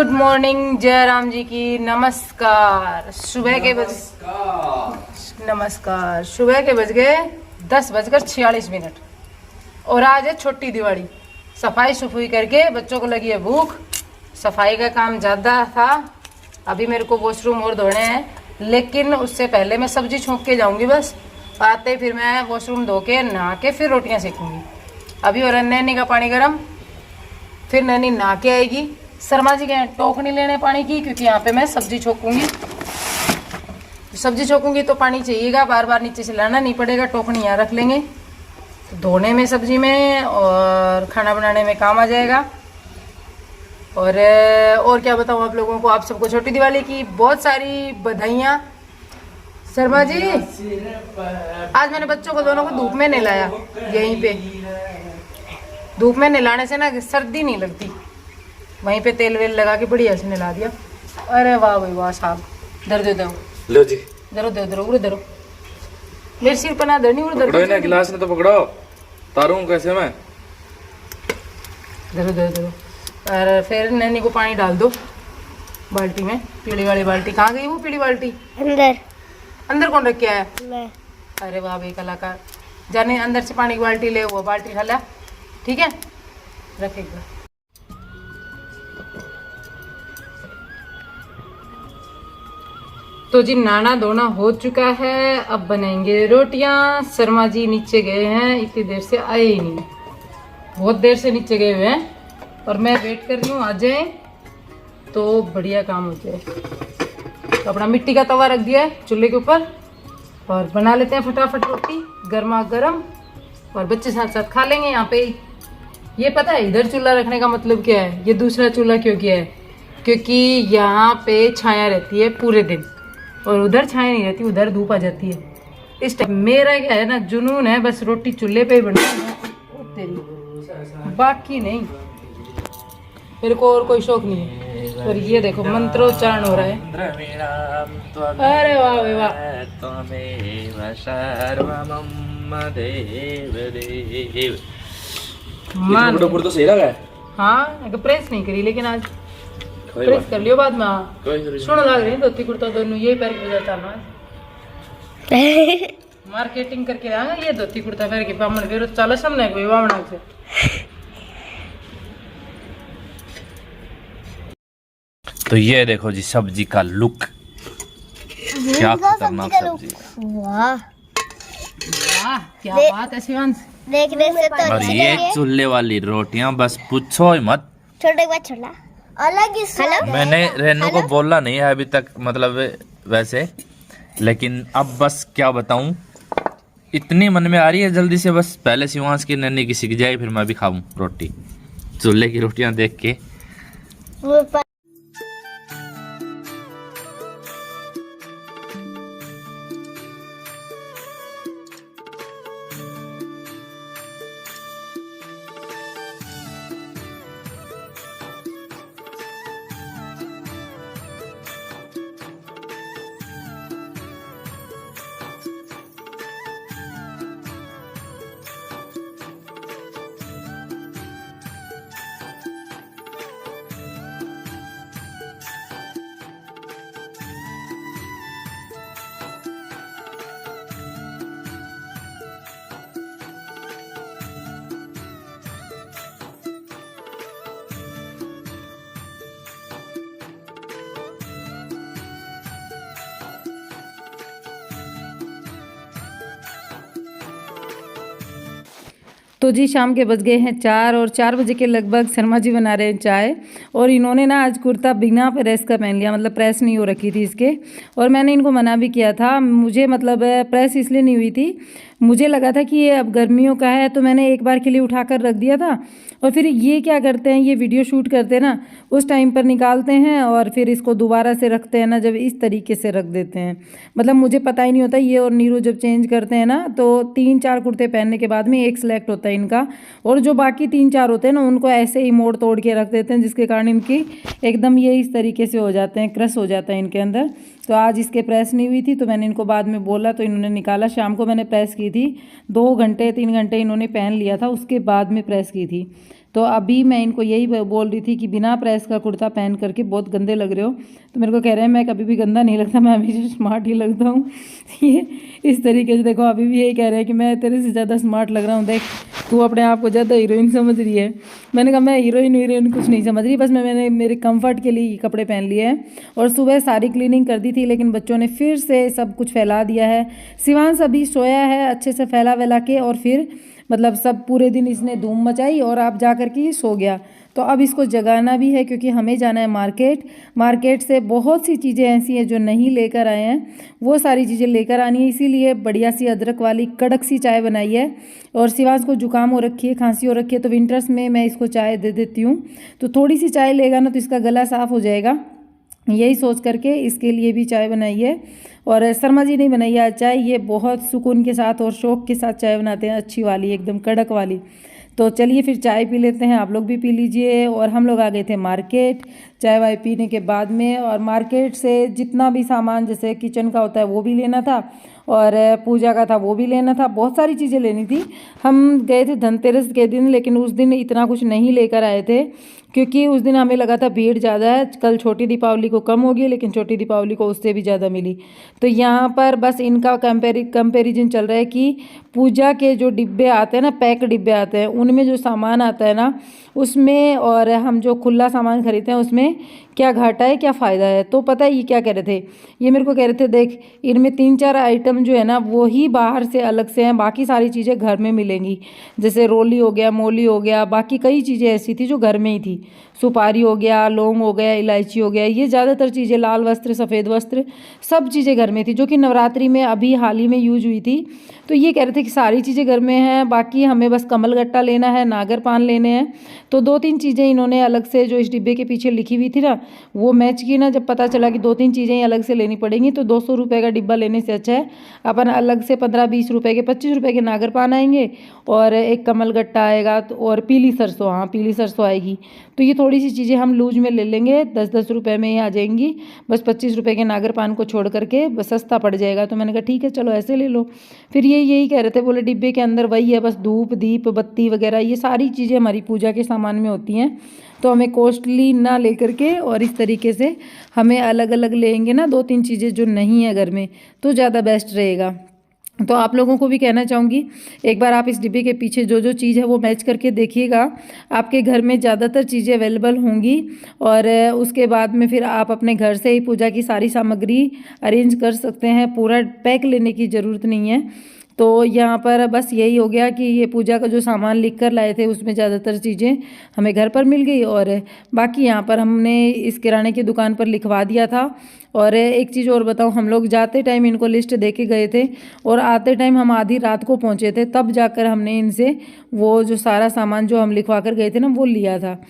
Good morning Jairam जी की नमस्कार। सुबह के बज गए 10:46 और आज है छोटी दिवाली। सफाई सफाई करके बच्चों को लगी है भूख। सफाई का काम ज़्यादा था। अभी मेरे को वॉशरूम और धोने हैं, लेकिन उससे पहले मैं सब्जी छोंक के जाऊंगी। बस आते फिर मैं वॉशरूम धो के नहा के फिर रोटियां सेकूंगी। अभी और नैनी का पानी गर्म, फिर नैनी नहा के आएगी। शर्मा जी गए टोकनी लेने पानी की, क्योंकि यहाँ पे मैं सब्जी छोकूंगी। सब्जी छोकूंगी तो पानी चाहिएगा, बार बार नीचे से लाना नहीं पड़ेगा। टोकनी यहाँ रख लेंगे तो धोने में, सब्जी में और खाना बनाने में काम आ जाएगा। और क्या बताऊँ आप लोगों को। आप सबको छोटी दिवाली की बहुत सारी बधाइयाँ। शर्मा जी आज मैंने बच्चों को दोनों को धूप में नहलाया। यहीं पे धूप में नहलाने से ना सर्दी नहीं लगती। वहीं पे तेल वेल लगा के बढ़िया से नहला दिया। अरे वाह भाई वाह साहब। दर्द दो लो जी, दरो मेरे सिर पर ना धरनी पकड़ो ना, गिलास ने तो पकड़ो। तारूं कैसे मैं? दरो और फिर नैनी को पानी डाल दो बाल्टी में। पीली वाली बाल्टी कहाँ गई? वो पीली बाल्टी अंदर कौन रख के आया? अरे वाह भाई कलाकार। जाने अंदर से पानी की बाल्टी ले, वो बाल्टी ढाला। ठीक है, रखेगा। तो जी नाना धोना हो चुका है, अब बनाएंगे रोटियां। शर्मा जी नीचे गए हैं, इतनी देर से आए ही नहीं। बहुत देर से नीचे गए हुए हैं और मैं वेट कर रही हूँ आ जाए तो बढ़िया काम हो जाए। तो अपना मिट्टी का तवा रख दिया है चूल्हे के ऊपर और बना लेते हैं फटाफट रोटी गर्मा गर्म, और बच्चे साथ साथ खा लेंगे। यहाँ पे ये पता है इधर चूल्हा रखने का मतलब क्या है? ये दूसरा चूल्हा क्यों किया है? क्योंकि यहाँ पे छाया रहती है पूरे दिन और उधर छाया नहीं रहती, उधर धूप आ जाती है। इस टाइम मेरा क्या है ना, जुनून है बस रोटी चूल्हे पे ही बनाना, बाकी नहीं। मेरे को और कोई शौक नहीं है। और ये देखो मंत्रोच्चारण हो रहा है। अरे वाह वाह। तो सही लगा है। हाँ प्रेस नहीं करी, लेकिन आज प्रेस कर लियो बाद में। सुन लग रही धोती कुर्ता दोनों यही पैर के बजाता ना। मार्केटिंग करके आएगा ये धोती कुर्ता पैर के बामण फिर चलो सामने कोई बामण से। तो ये देखो जी सब्जी का लुक, क्या खतरनाक सब्जी। वाह वाह क्या बात है शिवांश। देखने से तो और ये चूल्हे वाली रोटियां बस पूछो ही मत। छोटे बात छोटा अलग ही स्वाद है। मैंने रेनू को बोला नहीं है अभी तक, मतलब वैसे, लेकिन अब बस क्या बताऊं, इतनी मन में आ रही है जल्दी से बस पहले शिवांश की नन्ही की सीख जाए, फिर मैं भी खाऊं रोटी। चूल्हे की रोटियां देख के तो जी शाम के बज गए हैं 4 और 4 बजे के लगभग शर्मा जी बना रहे हैं चाय। और इन्होंने ना आज कुर्ता बिना प्रेस का पहन लिया, मतलब प्रेस नहीं हो रखी थी इसके। और मैंने इनको मना भी किया था। मुझे मतलब प्रेस इसलिए नहीं हुई थी, मुझे लगा था कि ये अब गर्मियों का है तो मैंने एक बार के लिए उठा कर रख दिया था। और फिर ये क्या करते हैं, ये वीडियो शूट करते हैं ना, उस टाइम पर निकालते हैं और फिर इसको दोबारा से रखते हैं ना, जब इस तरीके से रख देते हैं। मतलब मुझे पता ही नहीं होता। ये और नीरू जब चेंज करते हैं ना तो 3-4 कुर्ते पहनने के बाद में एक सिलेक्ट होता है इनका, और जो बाकी 3-4 होते हैं ना उनको ऐसे ही मोड़ तोड़ के रख देते हैं, जिसके कारण इनकी एकदम ये इस तरीके से हो जाते हैं, क्रश हो जाता है इनके अंदर। तो आज इसके प्रेस नहीं हुई थी, तो मैंने इनको बाद में बोला तो इन्होंने निकाला। शाम को मैंने प्रेस की थी, 2 घंटे 3 घंटे इन्होंने पहन लिया था, उसके बाद में प्रेस की थी। तो अभी मैं इनको यही बोल रही थी कि बिना प्रेस का कुर्ता पहन करके बहुत गंदे लग रहे हो। तो मेरे को कह रहे हैं मैं कभी भी गंदा नहीं लगता, मैं हमेशा स्मार्ट ही लगता हूँ। ये इस तरीके से देखो अभी भी यही कह रहे हैं कि मैं तेरे से ज़्यादा स्मार्ट लग रहा हूँ, देख तू अपने आप को ज़्यादा हीरोइन समझ रही है। मैंने कहा मैं हीरोइन कुछ नहीं समझ रही, बस मैंने मेरे कंफर्ट के लिए ये कपड़े पहन लिए हैं। और सुबह सारी क्लीनिंग कर दी थी, लेकिन बच्चों ने फिर से सब कुछ फैला दिया है। शिवांश अभी सोया है अच्छे से फैला वैला के, और फिर मतलब सब पूरे दिन इसने धूम मचाई और अब जा कर के ये सो गया। तो अब इसको जगाना भी है क्योंकि हमें जाना है मार्केट। मार्केट से बहुत सी चीज़ें ऐसी हैं जो नहीं लेकर आए हैं, वो सारी चीज़ें लेकर आनी है। इसीलिए बढ़िया सी अदरक वाली कड़क सी चाय बनाई है। और शिवांश को जुकाम हो रखी है, खांसी हो रखी है, तो विंटर्स में मैं इसको चाय दे देती हूँ। तो थोड़ी सी चाय लेगा ना तो इसका गला साफ़ हो जाएगा, यही सोच करके इसके लिए भी चाय बनाई है। और शर्मा जी नहीं बनाई है चाय, ये बहुत सुकून के साथ और शौक़ के साथ चाय बनाते हैं, अच्छी वाली एकदम कड़क वाली। तो चलिए फिर चाय पी लेते हैं, आप लोग भी पी लीजिए। और हम लोग आ गए थे मार्केट चाय वाय पीने के बाद में। और मार्केट से जितना भी सामान जैसे किचन का होता है वो भी लेना था, और पूजा का था वो भी लेना था, बहुत सारी चीज़ें लेनी थी। हम गए थे धनतेरस के दिन, लेकिन उस दिन इतना कुछ नहीं लेकर आए थे क्योंकि उस दिन हमें लगा था भीड़ ज़्यादा है। कल छोटी दीपावली को कम होगी, लेकिन छोटी दीपावली को उससे भी ज़्यादा मिली। तो यहाँ पर बस इनका कंपैरिजन चल रहा है कि पूजा के जो डिब्बे आते हैं ना, पैक डिब्बे आते हैं, उनमें जो सामान आता है ना उसमें, और हम जो खुला सामान खरीदते हैं उसमें क्या घाटा है क्या फ़ायदा है। तो पता है ये क्या कह रहे थे, ये मेरे को कह रहे थे देख इनमें 3-4 आइटम जो है ना वो ही बाहर से अलग से हैं, बाकी सारी चीज़ें घर में मिलेंगी। जैसे रोली हो गया, मोली हो गया, बाकी कई चीज़ें ऐसी थी जो घर में ही थी। सुपारी हो गया, लौंग हो गया, इलायची हो गया, ये ज़्यादातर चीज़ें, लाल वस्त्र, सफ़ेद वस्त्र, सब चीज़ें घर में थी, जो कि नवरात्रि में अभी हाल ही में यूज हुई थी। तो ये कह रहे थे कि सारी चीज़ें घर में हैं, बाकी हमें बस कमल गट्टा लेना है, नागर पान लेने हैं। तो 2-3 चीज़ें इन्होंने अलग से जो इस डिब्बे के पीछे लिखी हुई थी ना वो मैच की ना। जब पता चला कि 2-3 चीज़ें अलग से लेनी पड़ेंगी, तो 200 रुपये का डिब्बा लेने से अच्छा है अपन अलग से 15-20 रुपये के, 25 रुपये के नागर पान आएंगे और एक कमल गट्टा आएगा, तो और पीली सरसों, हाँ पीली सरसों आएगी। तो ये थोड़ी सी चीज़ें हम लूज में ले लेंगे, 10-10 रुपये में ही आ जाएंगी, बस 25 रुपये के नागर पान को छोड़ करके बस सस्ता पड़ जाएगा। तो मैंने कहा ठीक है चलो ऐसे ले लो। फिर यही कह रहे थे, बोले डिब्बे के अंदर वही है, बस धूप दीप बत्ती वगैरह ये सारी चीज़ें हमारी पूजा के सामान में होती हैं। तो हमें कॉस्टली ना लेकर के और इस तरीके से हमें अलग अलग लेंगे ना 2-3 चीज़ें जो नहीं है घर में, तो ज़्यादा बेस्ट रहेगा। तो आप लोगों को भी कहना चाहूँगी, एक बार आप इस डिब्बे के पीछे जो जो चीज़ है वो मैच करके देखिएगा, आपके घर में ज़्यादातर चीज़ें अवेलेबल होंगी। और उसके बाद में फिर आप अपने घर से ही पूजा की सारी सामग्री अरेंज कर सकते हैं, पूरा पैक लेने की ज़रूरत नहीं है। तो यहाँ पर बस यही हो गया कि ये पूजा का जो सामान लिख कर लाए थे उसमें ज़्यादातर चीज़ें हमें घर पर मिल गई, और बाकी यहाँ पर हमने इस किराने की दुकान पर लिखवा दिया था। और एक चीज़ और बताऊँ, हम लोग जाते टाइम इनको लिस्ट दे के गए थे और आते टाइम हम आधी रात को पहुँचे थे, तब जाकर हमने इनसे वो जो सारा सामान जो हम लिखवा कर गए थे ना वो लिया था।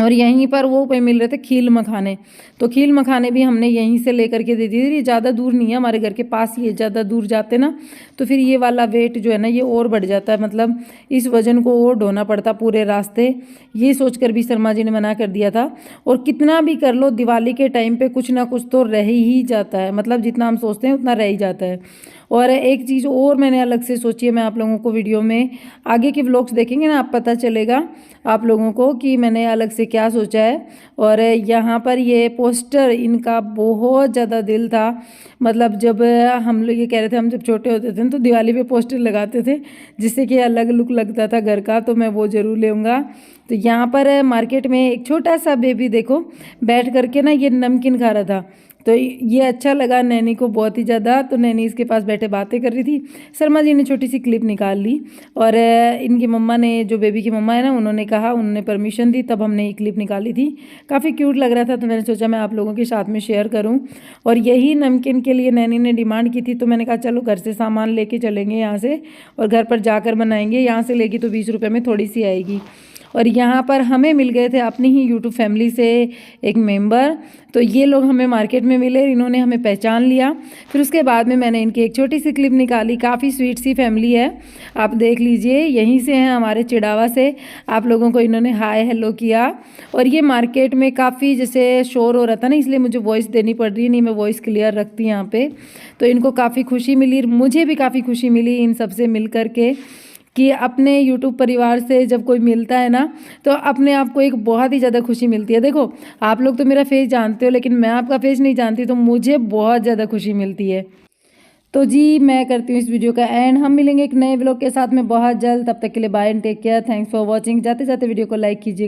और यहीं पर वो पे मिल रहे थे खील मखाने, तो खील मखाने भी हमने यहीं से लेकर के दे दिए। ये ज़्यादा दूर नहीं है, हमारे घर के पास ही है, ज़्यादा दूर जाते ना तो फिर ये वाला वेट जो है ना ये और बढ़ जाता है, मतलब इस वज़न को और ढोना पड़ता पूरे रास्ते। ये सोचकर भी शर्मा जी ने मना कर दिया था। और कितना भी कर लो दिवाली के टाइम पे कुछ ना कुछ तो रह ही जाता है, मतलब जितना हम सोचते हैं उतना रह ही जाता है। और एक चीज़ और मैंने अलग से सोची है, मैं आप लोगों को वीडियो में आगे के व्लॉग्स देखेंगे ना आप पता चलेगा आप लोगों को कि मैंने अलग से क्या सोचा है। और यहाँ पर ये पोस्टर इनका बहुत ज़्यादा दिल था, मतलब जब हम लोग ये कह रहे थे हम जब छोटे होते थे तो दिवाली पे पोस्टर लगाते थे जिससे कि अलग लुक लगता था घर का, तो मैं वो ज़रूर लूँगा। तो यहाँ पर मार्केट में एक छोटा सा बेबी देखो बैठ करके ना ये नमकीन खा रहा था, तो ये अच्छा लगा नैनी को बहुत ही ज़्यादा। तो नैनी इसके पास बैठे बातें कर रही थी, शर्मा जी ने छोटी सी क्लिप निकाल ली और इनकी मम्मा ने, जो बेबी की मम्मा है ना, उन्होंने कहा, उन्होंने परमिशन दी, तब हमने ये क्लिप निकाली थी। काफ़ी क्यूट लग रहा था तो मैंने सोचा मैं आप लोगों के साथ में शेयर करूं। और यही नमकीन के लिए नैनी ने डिमांड की थी, तो मैंने कहा चलो घर से सामान लेके चलेंगे यहाँ से और घर पर जाकर बनाएंगे, यहाँ से लेगी तो 20 रुपये में थोड़ी सी आएगी। और यहाँ पर हमें मिल गए थे अपनी ही यूट्यूब फैमिली से एक मेंबर। तो ये लोग हमें मार्केट में मिले, इन्होंने हमें पहचान लिया। फिर उसके बाद में मैंने इनकी एक छोटी सी क्लिप निकाली। काफ़ी स्वीट सी फैमिली है, आप देख लीजिए, यहीं से हैं हमारे चिड़ावा से। आप लोगों को इन्होंने हाय हेलो किया। और ये मार्केट में काफ़ी जैसे शोर हो रहा था ना, इसलिए मुझे वॉइस देनी पड़ रही है, नहीं मैं वॉइस क्लियर रखती यहाँ पे। तो इनको काफ़ी खुशी मिली, मुझे भी काफ़ी खुशी मिली इन सबसे मिल कर के, कि अपने यूट्यूब परिवार से जब कोई मिलता है ना तो अपने आप को एक बहुत ही ज़्यादा खुशी मिलती है। देखो आप लोग तो मेरा फेस जानते हो, लेकिन मैं आपका फेस नहीं जानती, तो मुझे बहुत ज़्यादा खुशी मिलती है। तो जी मैं करती हूँ इस वीडियो का एंड। हम मिलेंगे एक नए व्लॉग के साथ में बहुत जल्द, तब तक के लिए bye and take care. Thanks for watching. जाते जाते वीडियो को लाइक कीजिए।